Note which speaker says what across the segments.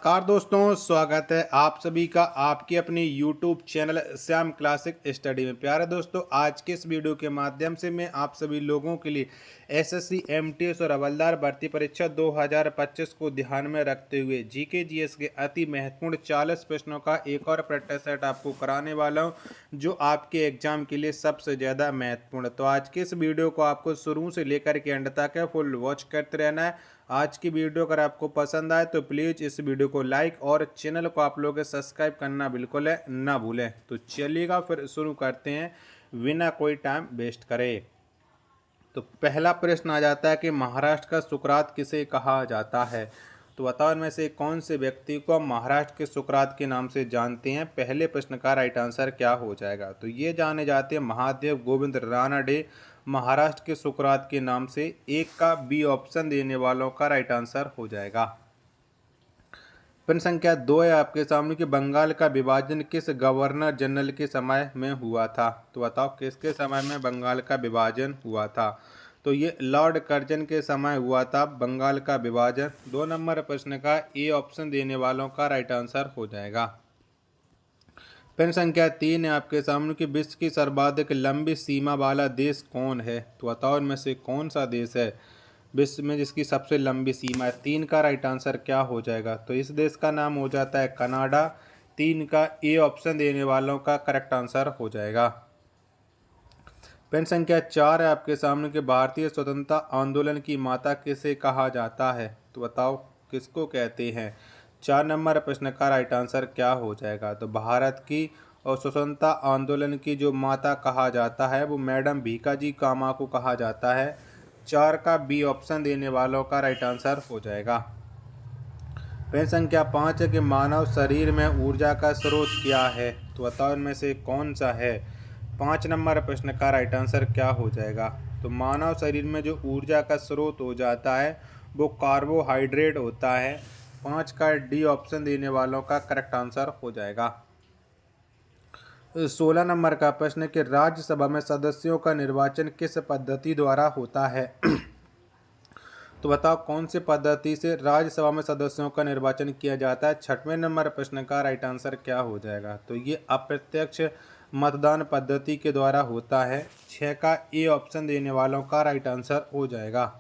Speaker 1: नमस्कार दोस्तों, स्वागत है आप सभी का आपके अपने YouTube channel Shyam classic study में। प्यारे दोस्तों, आज के इस वीडियो के माध्यम से मैं आप सभी लोगों के लिए एसएससी एमटीएस और हवलदार भर्ती परीक्षा 2025 को ध्यान में रखते हुए जीके जीएस के अति महत्वपूर्ण 40 प्रश्नों का एक और प्रैक्टिस सेट आपको कराने वाला हूं, जो आपके एग्जाम के लिए सबसे ज़्यादा महत्वपूर्ण है। तो आज के इस वीडियो को आपको शुरू से लेकर के एंड तक है फुल वॉच करते रहना है। आज की वीडियो अगर आपको पसंद आए तो प्लीज़ इस वीडियो को लाइक और चैनल को आप लोग सब्सक्राइब करना बिल्कुल है ना भूलें। तो चलिएगा फिर शुरू करते हैं बिना कोई टाइम वेस्ट करे। तो पहला प्रश्न आ जाता है कि महाराष्ट्र का सुकरात किसे कहा जाता है। तो बताओ इनमें से कौन से व्यक्ति को महाराष्ट्र के सुकरात के नाम से जानते हैं। पहले प्रश्न का राइट आंसर क्या हो जाएगा। तो ये जाने जाते हैं महादेव गोविंद रानडे महाराष्ट्र के सुकरात के नाम से। एक का बी ऑप्शन देने वालों का राइट आंसर हो जाएगा। प्रश्न संख्या 2 है आपके सामने कि बंगाल का विभाजन किस गवर्नर जनरल के समय में हुआ था। तो बताओ किसके समय में बंगाल का विभाजन हुआ था। तो ये लॉर्ड कर्जन के समय हुआ था बंगाल का विभाजन। 2 नंबर प्रश्न का ए ऑप्शन देने वालों का राइट आंसर हो जाएगा। प्रश्न संख्या 3 है आपके सामने कि विश्व की सर्वाधिक लंबी सीमा वाला देश कौन है। तो बताओ इनमें से कौन सा देश है विश्व में जिसकी सबसे लंबी सीमा है। 3 का राइट आंसर क्या हो जाएगा। तो इस देश का नाम हो जाता है कनाडा। 3 का ए ऑप्शन देने वालों का करेक्ट आंसर हो जाएगा। प्रश्न संख्या 4 है आपके सामने कि भारतीय स्वतंत्रता आंदोलन की माता किसे कहा जाता है। तो बताओ किसको कहते हैं। 4 नंबर प्रश्न का राइट आंसर क्या हो जाएगा। तो भारत की और स्वतंत्रता आंदोलन की जो माता कहा जाता है वो मैडम भीकाजी कामा को कहा जाता है। 4 का बी ऑप्शन देने वालों का राइट आंसर हो जाएगा। प्रश्न संख्या 5 है कि मानव शरीर में ऊर्जा का स्रोत क्या है। तो बताओ इनमें से कौन सा है। 5 नंबर प्रश्न का राइट आंसर क्या हो जाएगा। तो मानव शरीर में जो ऊर्जा का स्रोत हो जाता है वो कार्बोहाइड्रेट होता है। 5 का डी ऑप्शन देने वालों का करेक्ट आंसर हो जाएगा। 16 नंबर का प्रश्न है कि राज्यसभा में सदस्यों का निर्वाचन किस पद्धति द्वारा होता है। तो बताओ कौन सी पद्धति से राज्यसभा में सदस्यों का निर्वाचन किया जाता है। 6वें नंबर प्रश्न का राइट आंसर क्या हो जाएगा। तो ये अप्रत्यक्ष मतदान पद्धति के द्वारा होता है। 6 का ए ऑप्शन देने वालों का राइट आंसर हो जाएगा।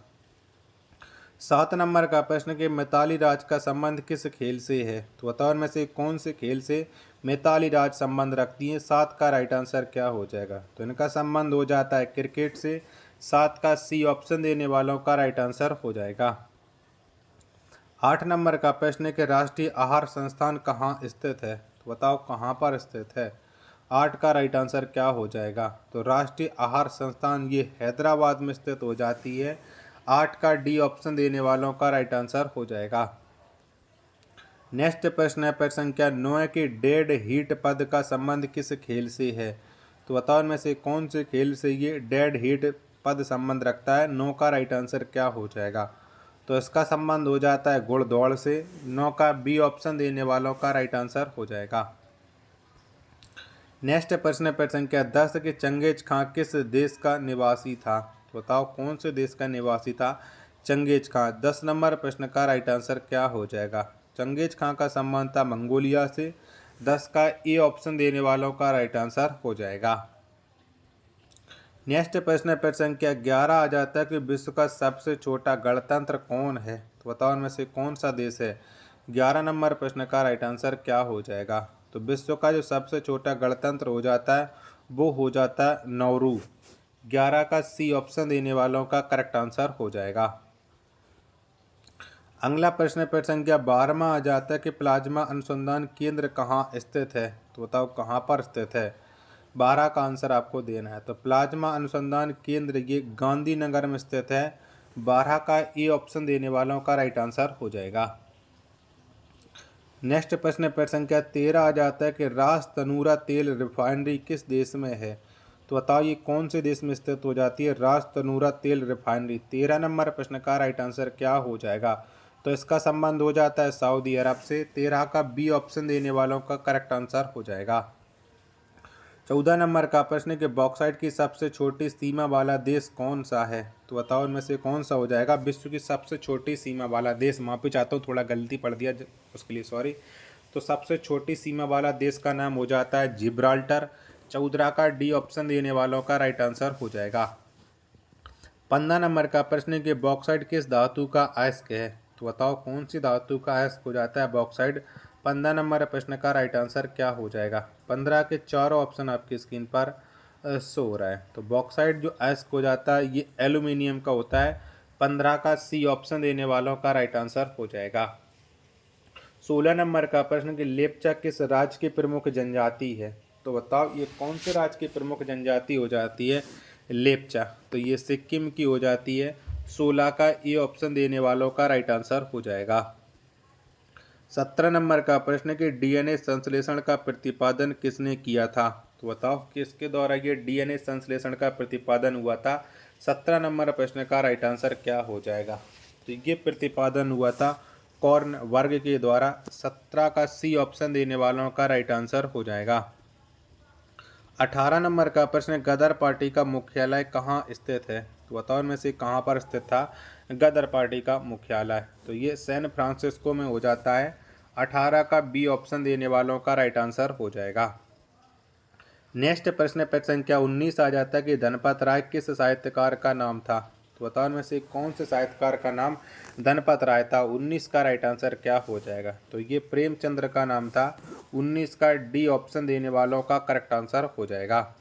Speaker 1: 7 नंबर का प्रश्न कि मिताली राज का संबंध किस खेल से है। तो बताओ इनमें से कौन से खेल से मिताली राज संबंध रखती है। 7 का राइट आंसर क्या हो जाएगा। तो इनका संबंध हो जाता है क्रिकेट से। 7 का सी ऑप्शन देने वालों का राइट आंसर हो जाएगा। 8 नंबर का प्रश्न है कि राष्ट्रीय आहार संस्थान कहाँ स्थित है। तो बताओ कहाँ पर स्थित है। 8 का राइट आंसर क्या हो जाएगा। तो राष्ट्रीय आहार संस्थान ये हैदराबाद में स्थित हो जाती है। 8 का डी ऑप्शन देने वालों का राइट आंसर हो जाएगा। नेक्स्ट प्रश्न है प्रश्न संख्या 9 की डेड हीट पद का संबंध किस खेल से है। तो बताओ इनमें से कौन से खेल से ये डेड हीट पद संबंध रखता है। 9 का राइट आंसर क्या हो जाएगा। तो इसका संबंध हो जाता है घुड़दौड़ से। 9 का बी ऑप्शन देने वालों का राइट आंसर हो जाएगा। नेक्स्ट प्रश्न है प्रश्न संख्या 10 कि चंगेज खां किस देश का निवासी था। तो बताओ कौन से देश का निवासी था चंगेज खां। 10 नंबर प्रश्न का राइट आंसर क्या हो जाएगा। चंगेज खां का संबंध था मंगोलिया से। 10 का ए ऑप्शन देने वालों का राइट आंसर हो जाएगा। नेक्स्ट प्रश्न है प्रश्न संख्या 11 आ जाता है कि विश्व का सबसे छोटा गणतंत्र कौन है। तो बताओ इनमें से कौन सा देश है। 11 नंबर प्रश्न का राइट आंसर क्या हो जाएगा। तो विश्व का जो सबसे छोटा गणतंत्र हो जाता है वो हो जाता है नौरू। 11 का सी ऑप्शन देने वालों का करेक्ट आंसर हो जाएगा। अगला प्रश्न प्रश्न संख्या 12 आ जाता है कि प्लाज्मा अनुसंधान केंद्र कहाँ स्थित है। तो बताओ कहाँ पर स्थित है। 12 का आंसर आपको देना है। तो प्लाज्मा अनुसंधान केंद्र ये गांधीनगर में स्थित है। 12 का ए ऑप्शन देने वालों का राइट आंसर हो जाएगा। नेक्स्ट प्रश्न संख्या 13 आ जाता है कि रास तनूरा तेल रिफाइनरी किस देश में है। तो बताओ ये कौन से देश में स्थित हो जाती है रास तनूरा तेल रिफाइनरी। 13 नंबर प्रश्न का राइट आंसर क्या हो जाएगा। तो इसका संबंध हो जाता है सऊदी अरब से। 13 का बी ऑप्शन देने वालों का करेक्ट आंसर हो जाएगा। 14 नंबर का प्रश्न है कि बॉक्साइट की सबसे छोटी सीमा वाला देश कौन सा है? तो बताओ इनमें से कौन सा हो जाएगा विश्व की सबसे छोटी सीमा वाला देश। माफी चाहता हूँ, थोड़ा गलती पढ़ दिया, उसके लिए सॉरी। तो सबसे छोटी सीमा वाला देश का नाम हो जाता है जिब्राल्टर। 14 का डी ऑप्शन देने वालों का राइट आंसर हो जाएगा। 15 नंबर का प्रश्न है कि बॉक्साइट किस धातु का अयस्क है? तो बताओ कौन सी धातु का अयस्क हो जाता है बॉक्साइट। 15 नंबर प्रश्न का राइट आंसर क्या हो जाएगा? 15 के चारों ऑप्शन आपकी स्क्रीन पर शो हो रहा है। तो बॉक्साइट जो अयस्क हो जाता है ये एल्यूमिनियम का होता है। 15 का सी ऑप्शन देने वालों का राइट आंसर हो जाएगा। 16 नंबर का प्रश्न कि लेप्चा किस राज्य की प्रमुख जनजाति है? तो बताओ ये कौन से राज्य की प्रमुख जनजाति हो जाती है लेप्चा? तो ये सिक्किम की हो जाती है। 16 का ए ऑप्शन देने वालों का राइट आंसर हो जाएगा। 17 नंबर का प्रश्न कि डीएनए संश्लेषण का प्रतिपादन किसने किया था? तो बताओ किसके द्वारा ये डीएनए संश्लेषण का प्रतिपादन हुआ था? 17 नंबर प्रश्न का राइट आंसर क्या हो जाएगा? तो ये प्रतिपादन हुआ था कॉर्न वर्ग के द्वारा। 17 का सी ऑप्शन देने वालों का राइट आंसर हो जाएगा। 18 नंबर का प्रश्न गदर पार्टी का मुख्यालय कहाँ स्थित है? तो बताओ इनमें से कहाँ पर स्थित था गदर पार्टी का मुख्यालय? तो ये सैन फ्रांसिस्को में हो जाता है। 18 का बी ऑप्शन देने वालों का राइट आंसर हो जाएगा। नेक्स्ट प्रश्न प्रश्न संख्या 19 आ जाता है कि धनपत राय किस साहित्यकार का नाम था? तो बताओ इनमें से कौन से साहित्यकार का नाम धनपत राय था? 19 का राइट आंसर क्या हो जाएगा? तो ये प्रेमचंद्र का नाम था। 19 का डी ऑप्शन देने वालों का करेक्ट आंसर हो जाएगा।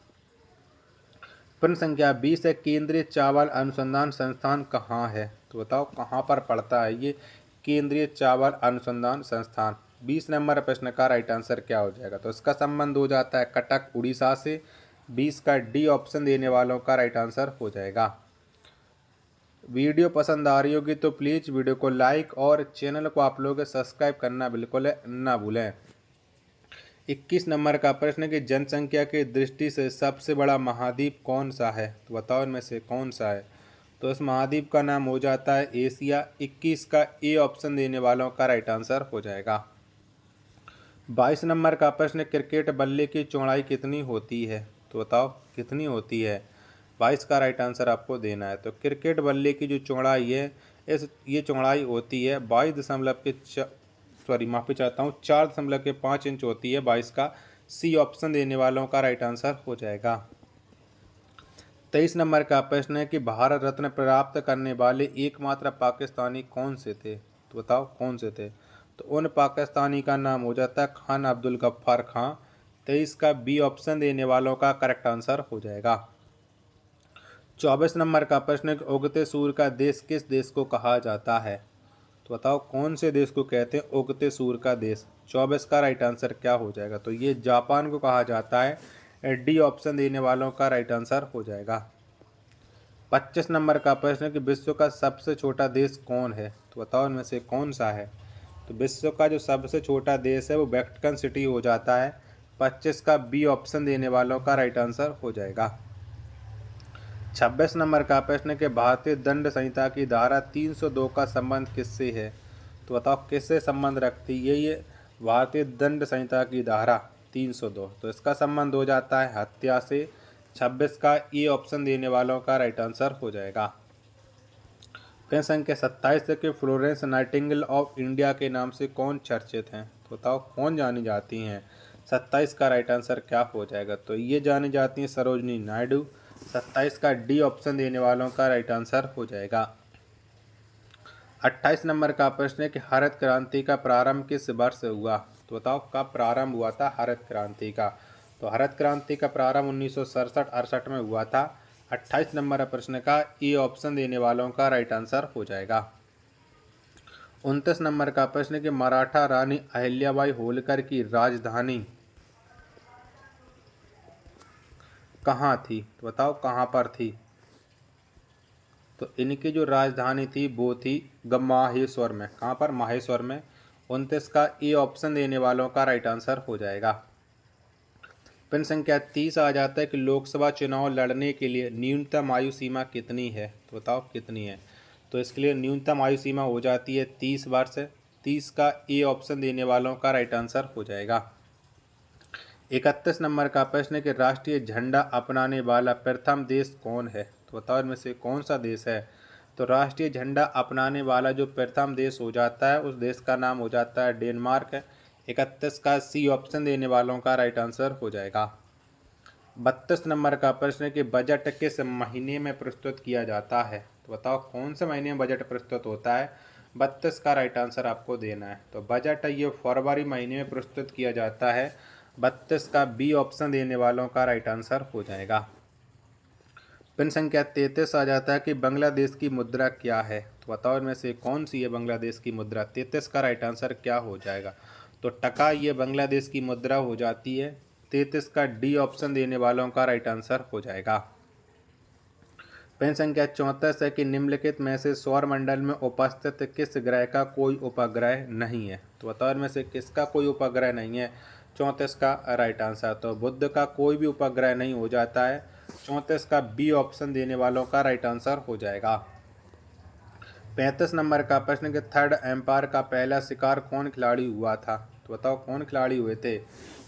Speaker 1: प्रश्न संख्या 20 है केंद्रीय चावल अनुसंधान संस्थान कहाँ है? तो बताओ कहाँ पर पड़ता है ये केंद्रीय चावल अनुसंधान संस्थान? 20 नंबर प्रश्न का राइट आंसर क्या हो जाएगा? तो इसका संबंध हो जाता है कटक उड़ीसा से। 20 का डी ऑप्शन देने वालों का राइट आंसर हो जाएगा। वीडियो पसंद आ रही होगी तो प्लीज़ वीडियो को लाइक और चैनल को आप लोग सब्सक्राइब करना बिल्कुल ना भूलें। 21 नंबर का प्रश्न कि जनसंख्या की दृष्टि से सबसे बड़ा महाद्वीप कौन सा है? तो बताओ इनमें से कौन सा है? तो इस महाद्वीप का नाम हो जाता है एशिया। 21 का ए ऑप्शन देने वालों का राइट आंसर हो जाएगा। 22 नंबर का प्रश्न क्रिकेट बल्ले की चौड़ाई कितनी होती है? तो बताओ कितनी होती है? 22 का राइट आंसर आपको देना है। तो क्रिकेट बल्ले की जो चौड़ाई है ये चौड़ाई होती है 4.5 इंच होती है। 22 का सी ऑप्शन देने वालों का राइट आंसर हो जाएगा। 23 नंबर का प्रश्न है कि भारत रत्न प्राप्त करने वाले एकमात्र पाकिस्तानी कौन से थे? तो बताओ कौन से थे? तो उन पाकिस्तानी का नाम हो जाता है खान अब्दुल गफ्फार खां। 23 का बी ऑप्शन देने वालों का करेक्ट आंसर हो जाएगा। 24 नंबर का प्रश्न है कि उगते सूर्य का देश किस देश को कहा जाता है? तो बताओ कौन से देश को कहते हैं उगते सूर्य का देश? 24 का राइट आंसर क्या हो जाएगा? तो ये जापान को कहा जाता है। डी ऑप्शन देने वालों का राइट आंसर हो जाएगा। 25 नंबर का प्रश्न है कि विश्व का सबसे छोटा देश कौन है? तो बताओ इनमें से कौन सा है? तो विश्व का जो सबसे छोटा देश है वो वेटिकन सिटी हो जाता है। 25 का बी ऑप्शन देने वालों का राइट आंसर हो जाएगा। 26 नंबर का प्रश्न है कि भारतीय दंड संहिता की धारा 302 का संबंध किससे है? तो बताओ किससे संबंध रखती है ये भारतीय दंड संहिता की धारा 302? तो इसका संबंध हो जाता है हत्या से। 26 का ए ऑप्शन देने वालों का राइट आंसर हो जाएगा। प्रश्न संख्या 27 है कि फ्लोरेंस नाइटिंगेल ऑफ इंडिया के नाम से कौन चर्चित हैं? तो बताओ कौन जानी जाती हैं? 27 का राइट आंसर क्या हो जाएगा? तो ये जानी जाती हैं सरोजनी नायडू। 27 का डी ऑप्शन देने वालों का राइट आंसर हो जाएगा। 28 नंबर का प्रश्न है कि हरित क्रांति का प्रारंभ किस वर्ष हुआ? तो बताओ कब प्रारंभ हुआ था हरित क्रांति का? तो हरित क्रांति का प्रारंभ 1967-68 में हुआ था। 28 नंबर प्रश्न का ए ऑप्शन देने वालों का राइट आंसर हो जाएगा। 29 नंबर का प्रश्न कि मराठा रानी अहिल्याबाई होलकर की राजधानी कहाँ थी? तो बताओ कहाँ पर थी? तो इनकी जो राजधानी थी वो थी माहेश्वर में। कहाँ पर? माहेश्वर में। 29 का ए ऑप्शन देने वालों का राइट आंसर हो जाएगा। प्रश्न संख्या 30 आ जाता है कि लोकसभा चुनाव लड़ने के लिए न्यूनतम आयु सीमा कितनी है? तो बताओ कितनी है? तो इसके लिए न्यूनतम आयु सीमा हो जाती है 30 वर्ष। 30 का ए ऑप्शन देने वालों का राइट आंसर हो जाएगा। 31 नंबर का प्रश्न है कि राष्ट्रीय झंडा अपनाने वाला प्रथम देश कौन है? तो बताओ इनमें से कौन सा देश है? तो राष्ट्रीय झंडा अपनाने वाला जो प्रथम देश हो जाता है उस देश का नाम हो जाता है डेनमार्क। 31 का सी ऑप्शन देने वालों का राइट आंसर हो जाएगा। 32 नंबर का प्रश्न है कि बजट किस महीने में प्रस्तुत किया जाता है? तो बताओ कौन से महीने में बजट प्रस्तुत होता है? 32 का राइट आंसर आपको देना है। तो बजट ये फरवरी महीने में प्रस्तुत किया जाता है। 32 का बी ऑप्शन देने वालों का राइट आंसर हो जाएगा। प्रश्न संख्या 33 आ जाता है कि बांग्लादेश की मुद्रा क्या है? तो बताओ इनमें से कौन सी है बांग्लादेश की मुद्रा? 33 का राइट आंसर क्या हो जाएगा? तो टका ये बांग्लादेश की मुद्रा हो जाती है। 33 का डी ऑप्शन देने वालों का राइट आंसर हो जाएगा। प्रश्न संख्या 34 है कि निम्नलिखित में से सौरमंडल में उपस्थित किस ग्रह का कोई उपग्रह नहीं है? तो बताओ इनमें से किसका कोई उपग्रह नहीं है? 34 का राइट आंसर। तो बुध का कोई भी उपग्रह नहीं हो जाता है। 34 का बी ऑप्शन देने वालों का राइट आंसर हो जाएगा। 35 नंबर का प्रश्न कि थर्ड एम्पायर का पहला शिकार कौन खिलाड़ी हुआ था? तो बताओ कौन खिलाड़ी हुए थे?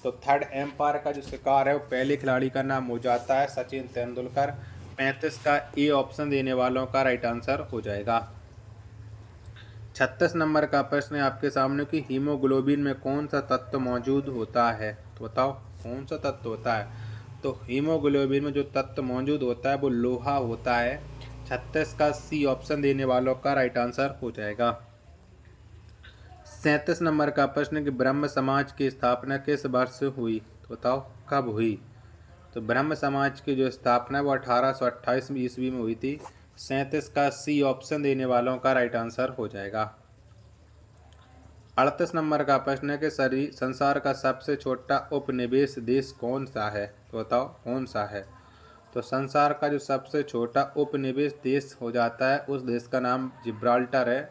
Speaker 1: तो थर्ड एम्पायर का जो शिकार है वो पहले खिलाड़ी का नाम हो जाता है सचिन तेंदुलकर। 35 का ए ऑप्शन देने वालों का राइट आंसर हो जाएगा। 36 नंबर का प्रश्न है आपके सामने कि हीमोग्लोबिन में कौन सा तत्व मौजूद होता है? तो बताओ कौन सा तत्व होता है? तो हीमोग्लोबिन में जो तत्व मौजूद होता है वो लोहा होता है। 36 का सी ऑप्शन देने वालों का राइट आंसर हो जाएगा। 37 नंबर का प्रश्न कि ब्रह्म समाज की स्थापना किस वर्ष हुई? तो बताओ कब हुई? तो ब्रह्म समाज की जो स्थापना है वो 1828 ईस्वी में हुई थी। 37 का सी ऑप्शन देने वालों का राइट आंसर हो जाएगा। 38 नंबर का प्रश्न है कि संसार का सबसे छोटा उपनिवेश देश कौन सा है? तो बताओ कौन सा है? तो संसार का जो सबसे छोटा उपनिवेश देश हो जाता है उस देश का नाम जिब्राल्टर है।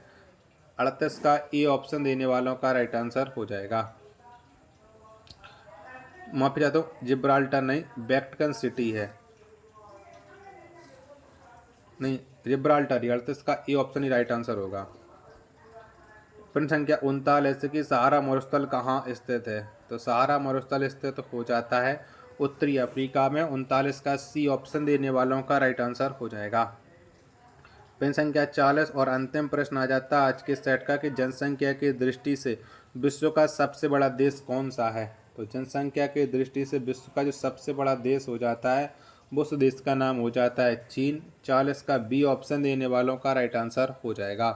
Speaker 1: 38 का ए ऑप्शन देने वालों का राइट आंसर हो जाएगा। माफी चाहता हूँ, जिब्राल्टर नहीं, वेटिकन सिटी है, नहीं जिब्राल्टर। 38 का A option he right answer होगा। प्रश्न संख्या 39 की सहारा मरुस्थल कहाँ स्थित है? तो सहारा मरुस्थल स्थित हो जाता है उत्तरी अफ्रीका में। 39 का सी ऑप्शन देने वालों का राइट आंसर हो जाएगा। प्रश्न संख्या 40 और अंतिम प्रश्न आ जाता है आज के सेट का कि जनसंख्या की दृष्टि से विश्व का सबसे बड़ा देश कौन सा है? तो जनसंख्या की दृष्टि से विश्व का जो सबसे बड़ा देश हो जाता है वो उस देश का नाम हो जाता है चीन। 40 का बी ऑप्शन देने वालों का राइट आंसर हो जाएगा।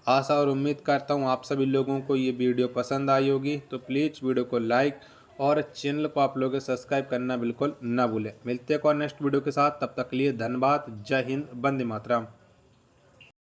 Speaker 1: आशा और उम्मीद करता हूँ आप सभी लोगों को ये वीडियो पसंद आई होगी। तो प्लीज़ वीडियो को लाइक और चैनल को आप लोग सब्सक्राइब करना बिल्कुल ना भूलें। मिलते हैं और नेक्स्ट वीडियो के साथ, तब तक के लिए धन्यवाद। जय हिंद, वंदे मातरम।